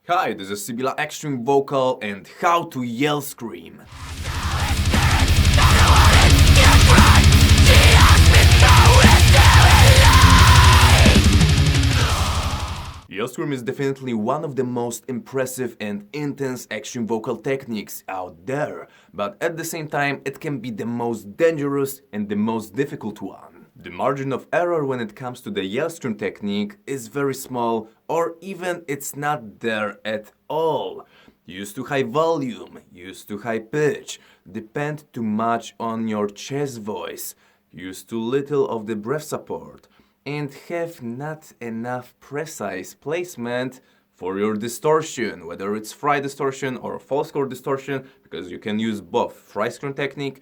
Hi, this is Sibilla Extreme Vocal and how to yell scream. Yell scream is definitely one of the most impressive and intense extreme vocal techniques out there, but at the same time it can be the most dangerous and the most difficult one. The margin of error when it comes to the yell scream technique is very small, or even it's not there at all. Used to high volume, used to high pitch, depend too much on your chest voice, used too little of the breath support, and have not enough precise placement for your distortion, whether it's fry distortion or false chord distortion, because you can use both fry scream technique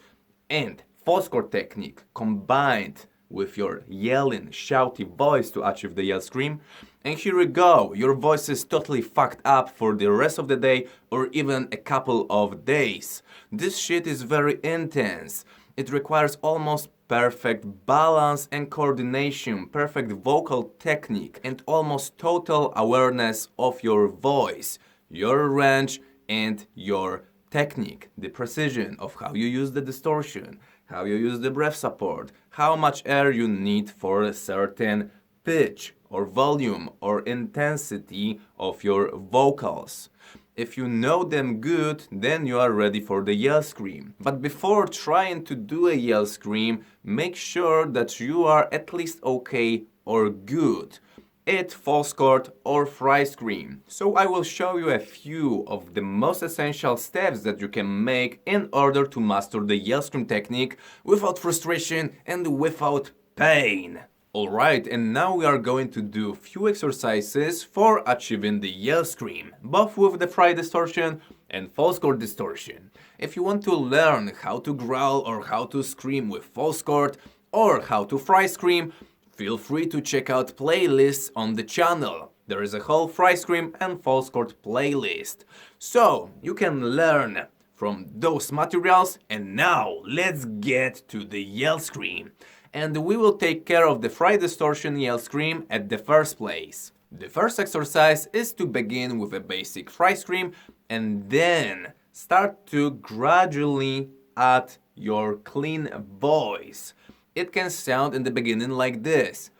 and false chord technique combined with your yelling, shouty voice to achieve the yell scream. And here we go, your voice is totally fucked up for the rest of the day or even a couple of days. This shit is very intense. It requires almost perfect balance and coordination, perfect vocal technique, and almost total awareness of your voice, your range, and your technique, the precision of how you use the distortion, how you use the breath support, how much air you need for a certain pitch or volume or intensity of your vocals. If you know them good, then you are ready for the yell scream. But before trying to do a yell scream, make sure that you are at least okay or good at false chord or fry scream. So I will show you a few of the most essential steps that you can make in order to master the yell scream technique without frustration and without pain. Alright, and now we are going to do few exercises for achieving the yell scream, both with the fry distortion and false chord distortion. If you want to learn how to growl or how to scream with false chord or how to fry scream, feel free to check out playlists on the channel. There is a whole fry scream and false chord playlist. So, you can learn from those materials, and now let's get to the yell scream. And we will take care of the fry distortion yell scream at the first place. The first exercise is to begin with a basic fry scream and then start to gradually add your clean voice. It can sound in the beginning like this.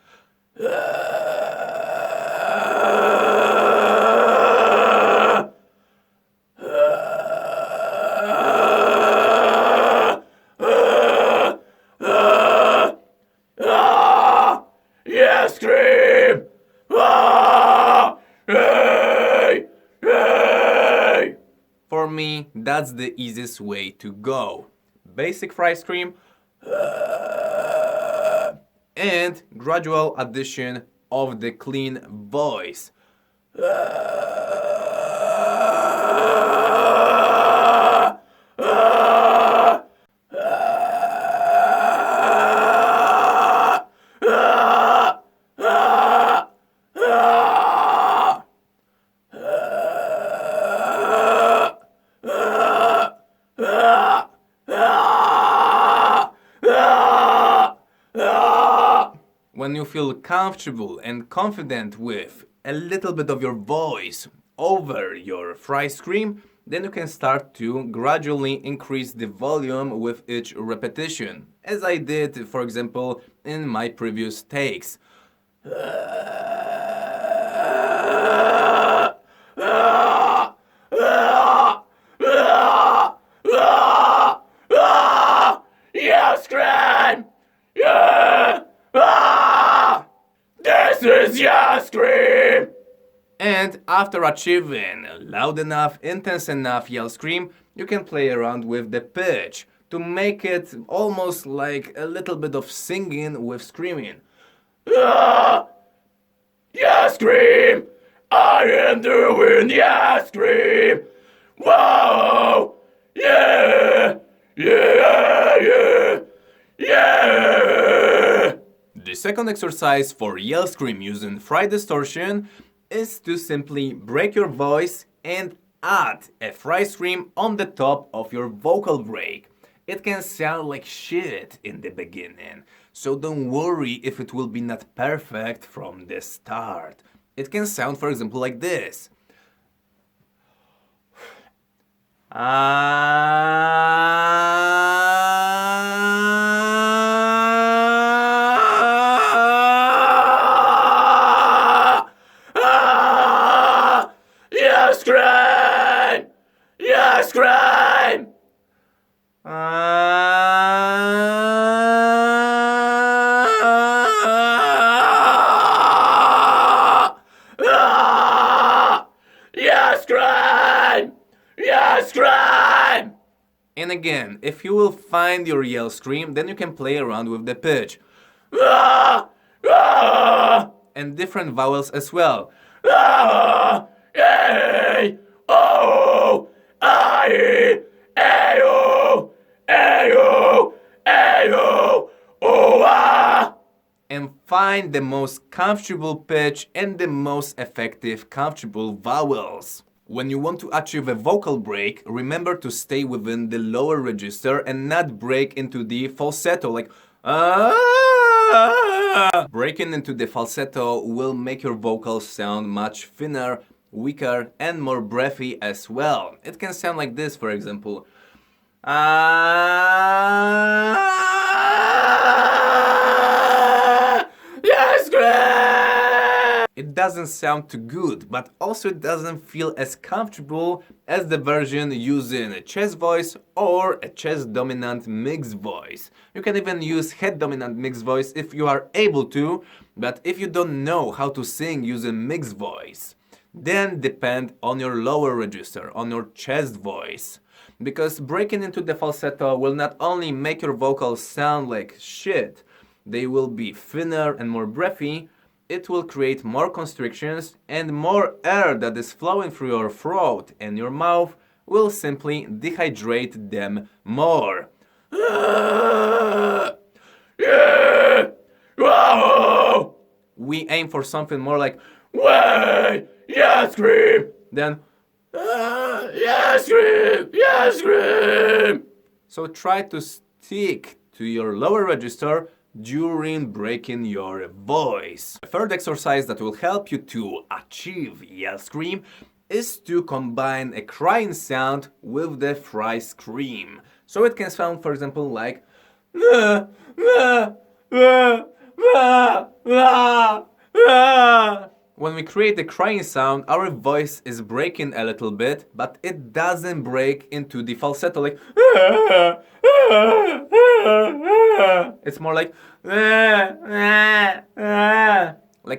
Yeah, scream! Hey! Hey! For me, that's the easiest way to go. Basic fry scream and gradual addition of the clean voice. When you feel comfortable and confident with a little bit of your voice over your fry scream, then you can start to gradually increase the volume with each repetition, as I did, for example, in my previous takes. Yeah, scream! Yeah! This is your scream! And after achieving a loud enough, intense enough yell scream, you can play around with the pitch to make it almost like a little bit of singing with screaming. Yeah, scream! I am doing yeah, scream! Whoa! Yeah! Yeah! Yeah! Yeah! The second exercise for yell scream using fry distortion is to simply break your voice and add a fry scream on the top of your vocal break. It can sound like shit in the beginning, so don't worry if it will be not perfect from the start. It can sound, for example, like this. Yes, scream! Yes, scream! Yes, crime! Yes, crime! And again, if you will find your yell scream, then you can play around with the pitch. And different vowels as well. A, O, I, A, O, A, O, A, O, O, A. And find the most comfortable pitch and the most effective comfortable vowels. When you want to achieve a vocal break, remember to stay within the lower register and not break into the falsetto like Breaking into the falsetto will make your vocals sound much thinner, weaker, and more breathy as well. It can sound like this, for example. Yes, great! It doesn't sound too good, but also it doesn't feel as comfortable as the version using a chest voice or a chest dominant mixed voice. You can even use head dominant mixed voice if you are able to, but if you don't know how to sing using mixed voice, then depend on your lower register, on your chest voice. Because breaking into the falsetto will not only make your vocals sound like shit, they will be thinner and more breathy, it will create more constrictions and more air that is flowing through your throat and your mouth will simply dehydrate them more. We aim for something more like way, yes, scream, than yes, scream, yes, scream. So try to stick to your lower register during breaking your voice. A third exercise that will help you to achieve yell scream is to combine a crying sound with the fry scream. So it can sound, for example, like when we create the crying sound, our voice is breaking a little bit, but it doesn't break into the falsetto like it's more like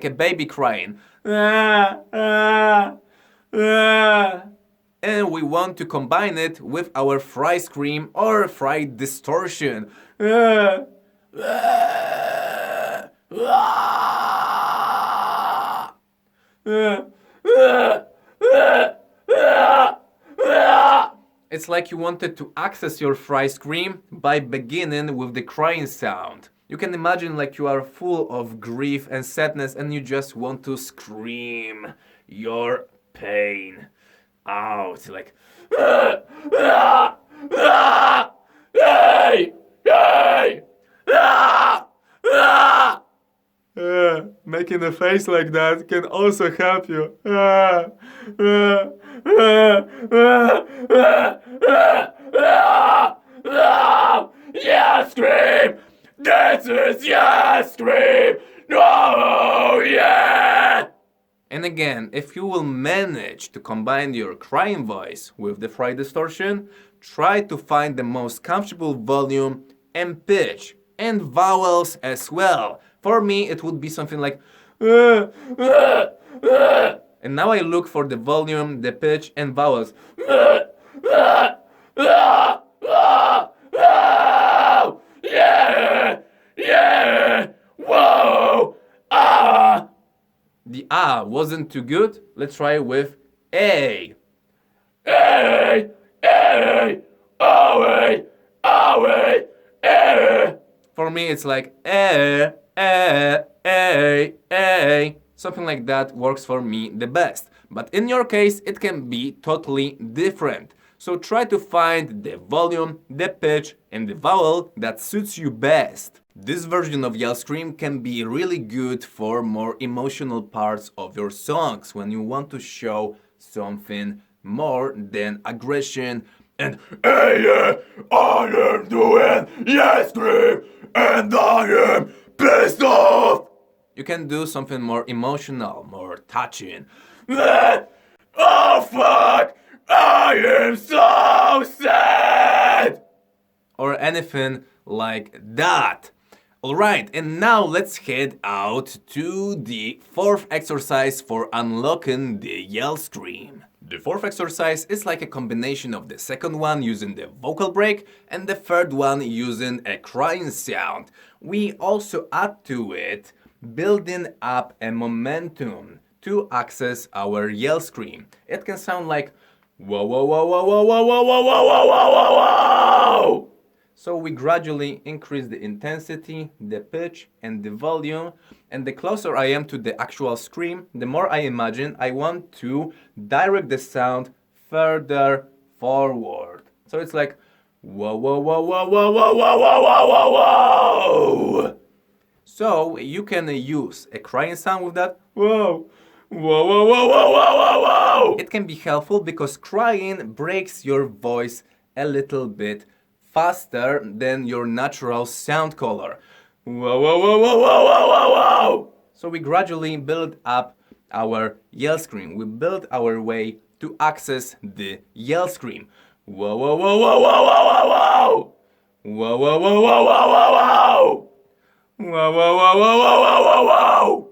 a baby crying. And we want to combine it with our fry scream or fry distortion. It's like you wanted to access your fry scream by beginning with the crying sound. You can imagine like you are full of grief and sadness and you just want to scream your pain out. Like making a face like that can also help you. Yes, scream! This is yes, scream! Oh, yeah! And again, if you will manage to combine your crying voice with the fry distortion, try to find the most comfortable volume and pitch and vowels as well. For me, it would be something like and now I look for the volume, the pitch, and vowels. Yeah! Yeah! Whoa! Ah! The ah wasn't too good. Let's try with A. A! A! Away! Away! A! For me, it's like A, A, A, A. Something like that works for me the best. But in your case, it can be totally different. So try to find the volume, the pitch, and the vowel that suits you best. This version of yell scream can be really good for more emotional parts of your songs when you want to show something more than aggression and hey, yeah, I am doing yes scream, and I am pissed off. You can do something more emotional, more touching. Oh fuck! I am so sad! Or anything like that. Alright, and now let's head out to the fourth exercise for unlocking the yell scream. The fourth exercise is like a combination of the second one using the vocal break and the third one using a crying sound. We also add to it building up a momentum to access our yell scream. It can sound like whoa whoa whoa whoa whoa whoa whoa whoa whoa whoa whoa whoa. So we gradually increase the intensity, the pitch, and the volume. And the closer I am to the actual scream, the more I imagine I want to direct the sound further forward. So it's like whoa whoa whoa whoa whoa whoa whoa whoa whoa whoa. So you can use a crying sound with that whoa. Whoa, whoa, whoa, whoa, whoa, whoa, whoa! It can be helpful because crying breaks your voice a little bit faster than your natural sound color. Whoa, whoa, whoa, whoa, whoa, whoa, whoa, whoa! So we gradually build up our yell scream. We build our way to access the yell scream. Whoa, whoa, whoa, whoa, whoa, whoa, whoa, whoa! Whoa, whoa, whoa, whoa, whoa, whoa, whoa! Whoa, whoa, whoa, whoa, whoa, whoa, whoa, whoa!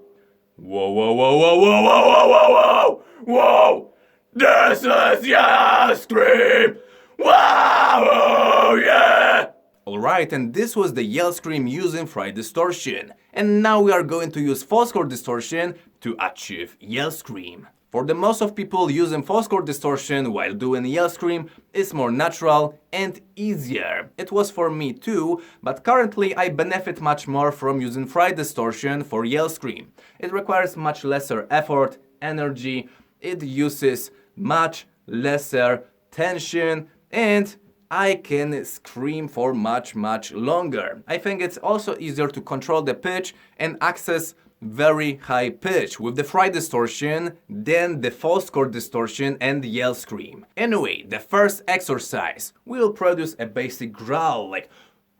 Whoa, whoa, whoa, whoa, whoa, whoa, whoa, whoa, whoa! Whoa! This is yell scream! Wow! Yeah! Alright, and this was the yell scream using fry distortion. And now we are going to use false chord distortion to achieve yell scream. For the most of people, using false chord distortion while doing yell scream is more natural and easier. It was for me too, but currently I benefit much more from using fry distortion for yell scream. It requires much lesser effort, energy, it uses much lesser tension, and I can scream for much longer. I think it's also easier to control the pitch and access very high pitch with the fry distortion than the false chord distortion and yell scream. Anyway, the first exercise will produce a basic growl like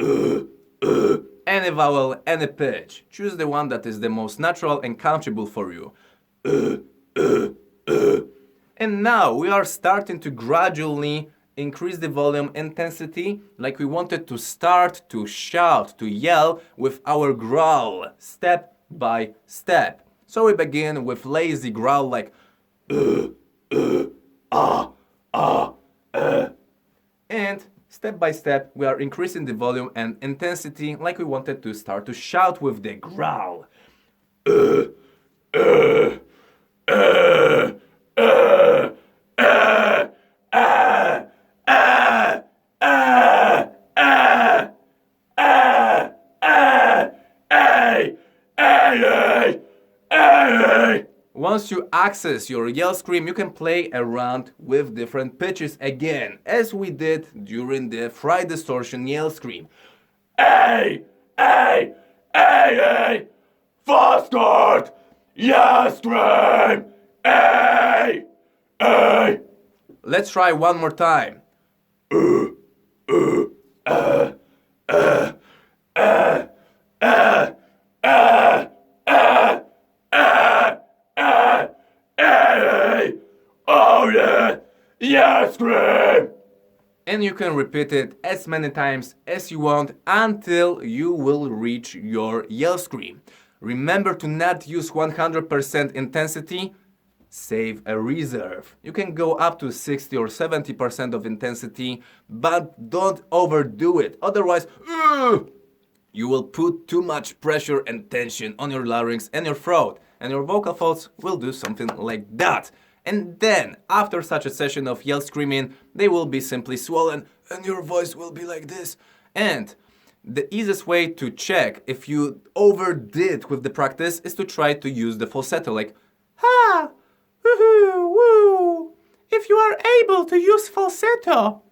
any vowel, any pitch. Choose the one that is the most natural and comfortable for you. And now we are starting to gradually increase the volume intensity like we wanted to start to shout, to yell with our growl, step by step. So we begin with lazy growl like and step by step we are increasing the volume and intensity like we wanted to start to shout with the growl. Once you access your yell scream, you can play around with different pitches again, as we did during the fry distortion yell scream. Hey, hey, hey, hey, false chord, yell scream, hey, hey. Let's try one more time. Oh yeah! Yeah, scream! And you can repeat it as many times as you want until you will reach your yell scream. Remember to not use 100% intensity, save a reserve. You can go up to 60 or 70% of intensity, but don't overdo it. Otherwise, you will put too much pressure and tension on your larynx and your throat, and your vocal folds will do something like that. And then, after such a session of yell screaming, they will be simply swollen and your voice will be like this. And the easiest way to check if you overdid with the practice is to try to use the falsetto, like ha, woohoo, woo. If you are able to use falsetto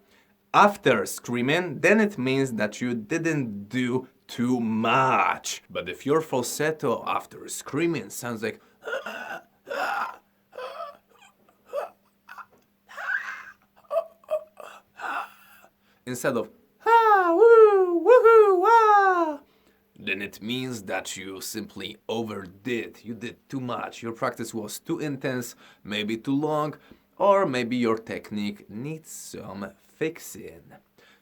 after screaming, then it means that you didn't do too much. But if your falsetto after screaming sounds like instead of ha, woo, woohoo, wah, then it means that you simply overdid. You did too much. Your practice was too intense, maybe too long, or maybe your technique needs some fixing.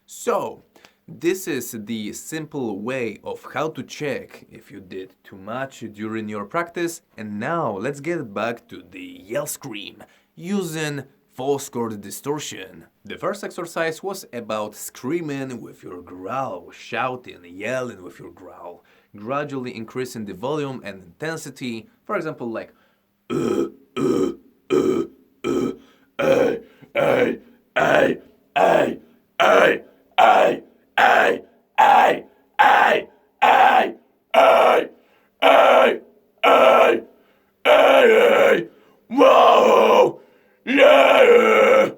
So, this is the simple way of how to check if you did too much during your practice. And now let's get back to the yell scream using false chord distortion. The first exercise was about screaming with your growl, shouting, yelling with your growl, gradually increasing the volume and intensity. For example, like ay, ay, ay, ay, ay, ay, ay, ay, ay, ay, ay, ay, ay, ay, whoa, yeah.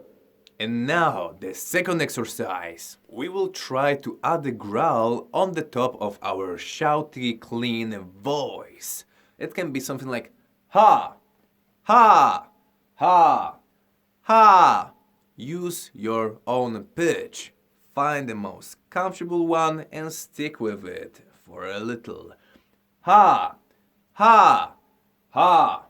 And now the second exercise. We will try to add the growl on the top of our shouty, clean voice. It can be something like ha, ha, ha, ha. Use your own pitch. Find the most comfortable one and stick with it for a little. Ha, ha, ha,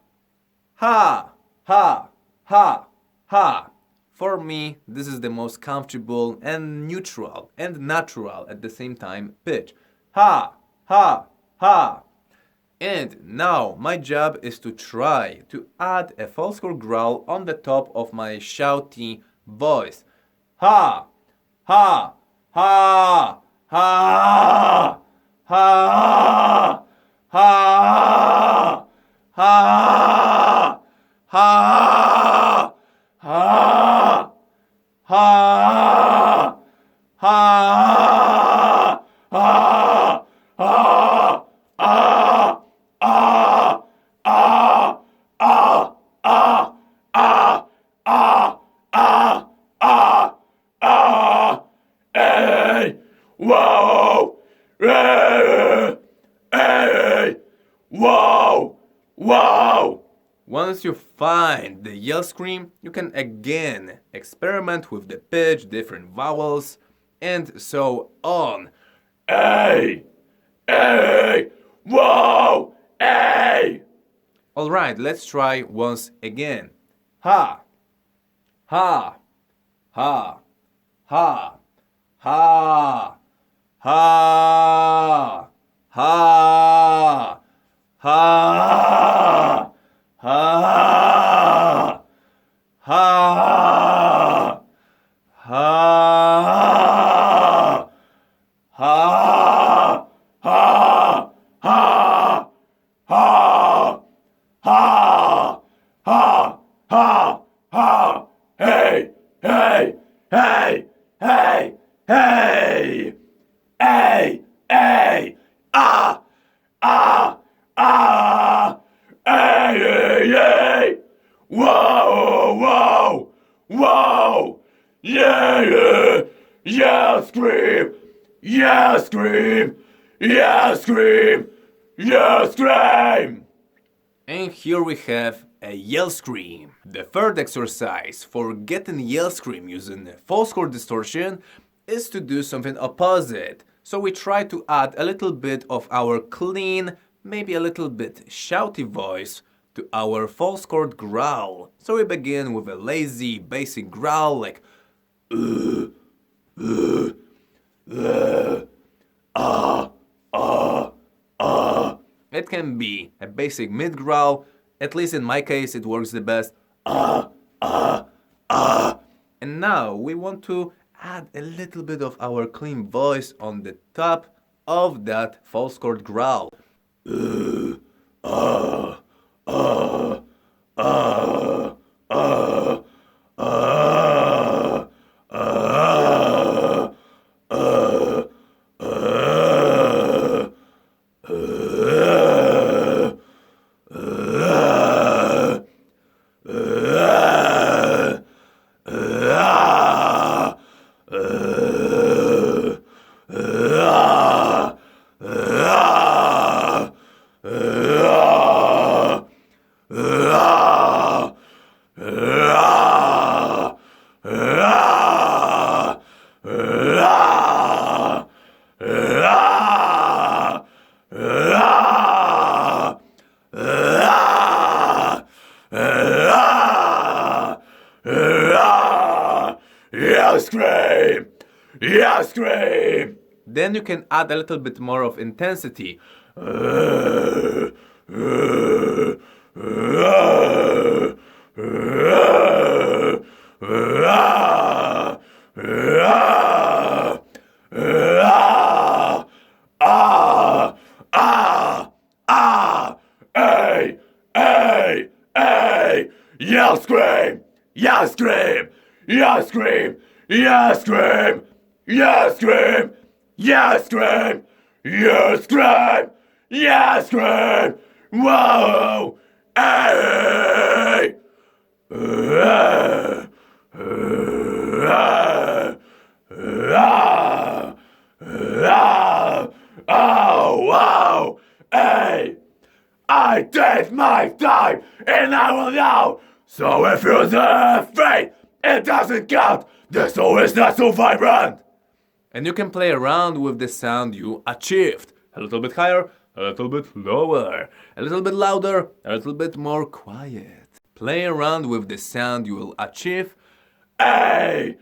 ha, ha, ha, ha. For me, this is the most comfortable and neutral and natural at the same time pitch. Ha, ha, ha. And now my job is to try to add a false chord growl on the top of my shouty voice. Ha, ha, ha, ha, ha, ha, ha, ha, ha, ha, ha, ha, whoa, hey, whoa, whoa. Once you find the yell scream, you can again experiment with the pitch, different vowels, and so on. Hey, hey, whoa, hey. All right, let's try once again. Ha, ha, ha, ha, ha, ha, ha, ha, ha, ha, ha, ha, ha, ha, ha, ha, ha, ha, ha, hey, hey, hey, hey, hey, hey, hey, ah, ah, ah, hey, hey, hey, whoa, whoa, whoa, yeah, yeah, yeah, scream, yeah, scream, yeah, scream, yeah, scream. And here we have a yell scream. The third exercise for getting yell scream using false chord distortion is to do something opposite. So we try to add a little bit of our clean, maybe a little bit shouty voice to our false chord growl. So we begin with a lazy, basic growl like It can be a basic mid growl, at least in my case it works the best. And now we want to add a little bit of our clean voice on the top of that false chord growl. Yeah, scream! Yeah, scream! Then you can add a little bit more of intensity. Hey! Hey! Hey! Yell scream! Yell scream! Yell scream! Yell scream! Yell scream! Yell scream! Yell scream! Yell scream! Whoa! Hey! Oh, wow! Hey! I did my time, and I will know! So if you're afraid, it doesn't count! The soul is not so vibrant! And you can play around with the sound you achieved. A little bit higher, a little bit lower, a little bit louder, a little bit more quiet. Play around with the sound you will achieve. Hey!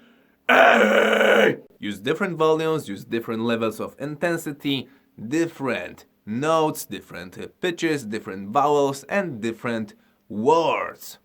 Hey! Use different volumes, use different levels of intensity, different notes, different pitches, different vowels, and different words.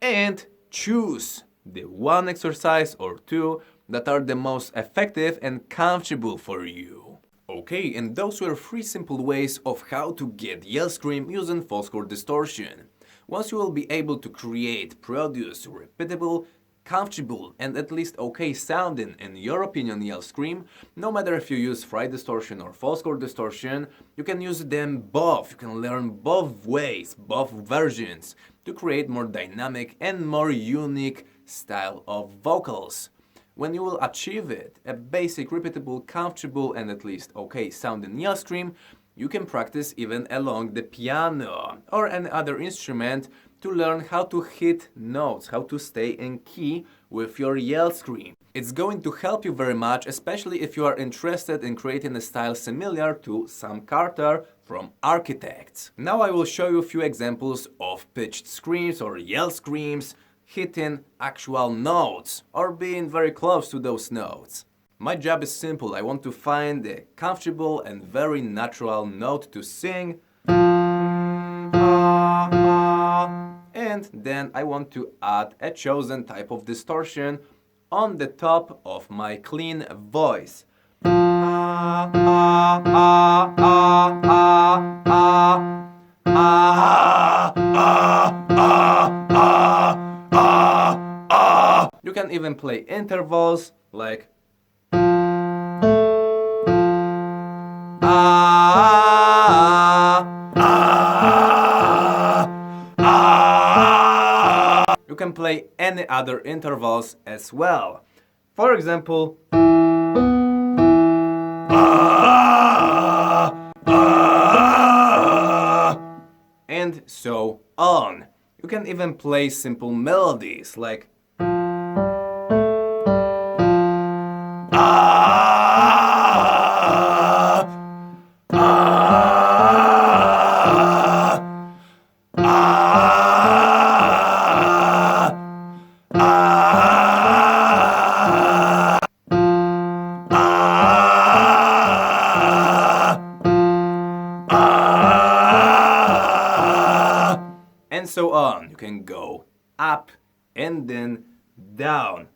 And choose the one exercise or two that are the most effective and comfortable for you. Okay, and those were 3 simple ways of how to get yell scream using false chord distortion. Once you will be able to create, produce repeatable, comfortable, and at least okay sounding, in your opinion, yell scream, no matter if you use fry distortion or false chord distortion, you can use them both. You can learn both ways, both versions, to create more dynamic and more unique style of vocals. When you will achieve it, a basic, repeatable, comfortable, and at least okay sounding yell scream, you can practice even along the piano or any other instrument to learn how to hit notes, how to stay in key with your yell scream. It's going to help you very much, especially if you are interested in creating a style similar to Sam Carter from Architects. Now I will show you a few examples of pitched screams or yell screams hitting actual notes or being very close to those notes. My job is simple. I want to find a comfortable and very natural note to sing. And then I want to add a chosen type of distortion on the top of my clean voice. You can even play intervals like you can play any other intervals as well. For example, and so on. You can even play simple melodies like and so on. You can go up and then down.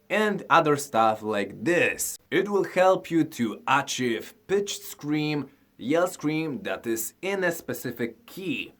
And other stuff like this. It will help you to achieve pitched scream, yell scream that is in a specific key.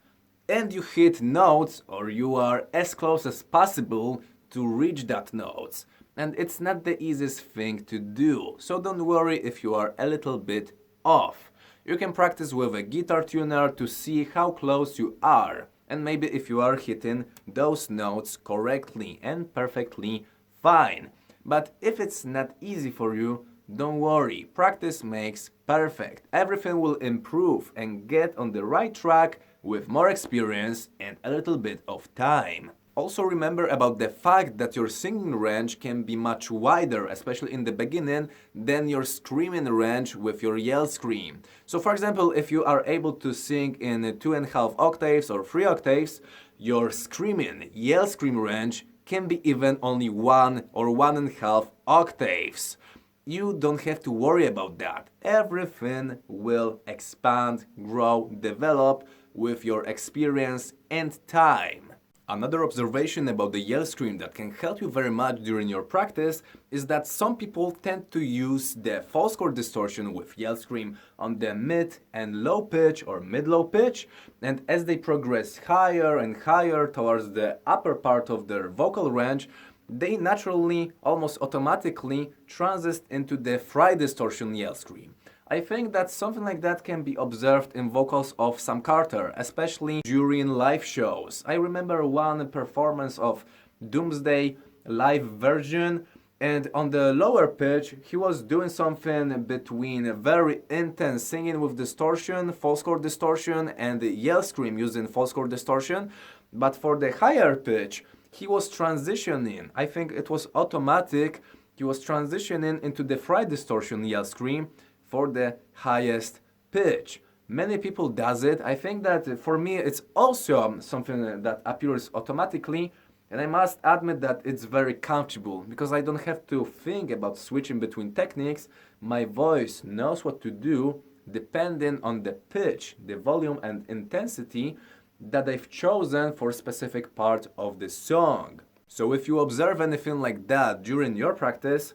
And you hit notes, or you are as close as possible to reach that notes. And it's not the easiest thing to do, so don't worry if you are a little bit off. You can practice with a guitar tuner to see how close you are, and maybe if you are hitting those notes correctly and perfectly fine. But if it's not easy for you, don't worry, practice makes perfect. Everything will improve and get on the right track with more experience and a little bit of time. Also remember about the fact that your singing range can be much wider, especially in the beginning, than your screaming range with your yell scream. So for example, if you are able to sing in 2.5 octaves or 3 octaves, your screaming, yell scream range can be even only 1 or 1.5 octaves. You don't have to worry about that. Everything will expand, grow, develop with your experience and time. Another observation about the yell scream that can help you very much during your practice is that some people tend to use the false chord distortion with yell scream on the mid and low pitch or mid-low pitch, and as they progress higher and higher towards the upper part of their vocal range, they naturally, almost automatically, transit into the fry distortion yell scream. I think that something like that can be observed in vocals of Sam Carter, especially during live shows. I remember one performance of Doomsday live version, and on the lower pitch he was doing something between very intense singing with distortion, false chord distortion, and yell scream using false chord distortion, but for the higher pitch he was transitioning. I think it was automatic. He was transitioning into the fry distortion yell scream for the highest pitch. Many people does it. I think that for me it's also something that appears automatically, and I must admit that it's very comfortable because I don't have to think about switching between techniques. My voice knows what to do depending on the pitch, the volume and intensity that I've chosen for a specific part of the song. So if you observe anything like that during your practice,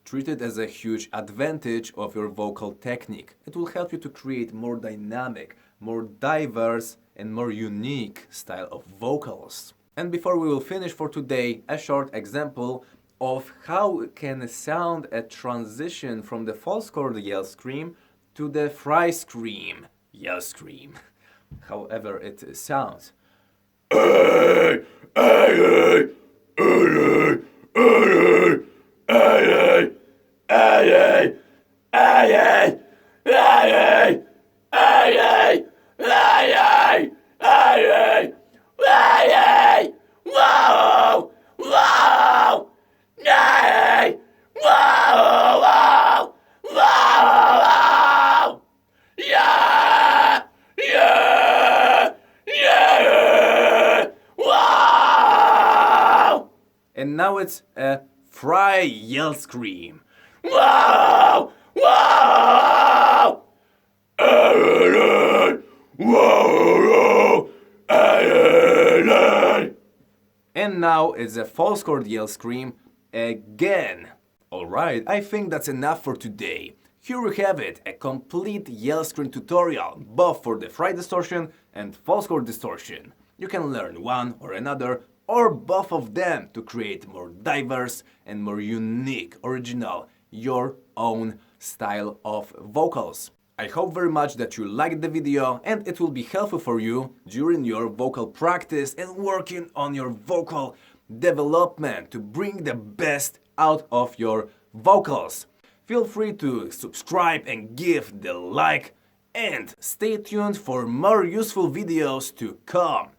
treat it as a huge advantage of your vocal technique. It will help you to create more dynamic, more diverse and more unique style of vocals. And before we will finish for today, a short example of how it can sound a transition from the false chord yell scream to the fry scream yell scream. However it sounds. And now it's a fry yell scream. Wow! Wow! And now it's a false chord yell scream again. Alright, I think that's enough for today. Here we have it, a complete yell scream tutorial, both for the fry distortion and false chord distortion. You can learn one or another, or both of them, to create more diverse and more unique, original, your own style of vocals. I hope very much that you liked the video and it will be helpful for you during your vocal practice and working on your vocal development to bring the best out of your vocals. Feel free to subscribe and give the like, and stay tuned for more useful videos to come.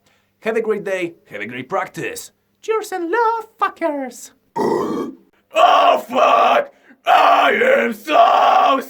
Have a great day, have a great practice. Cheers and love, fuckers! Oh fuck! I am so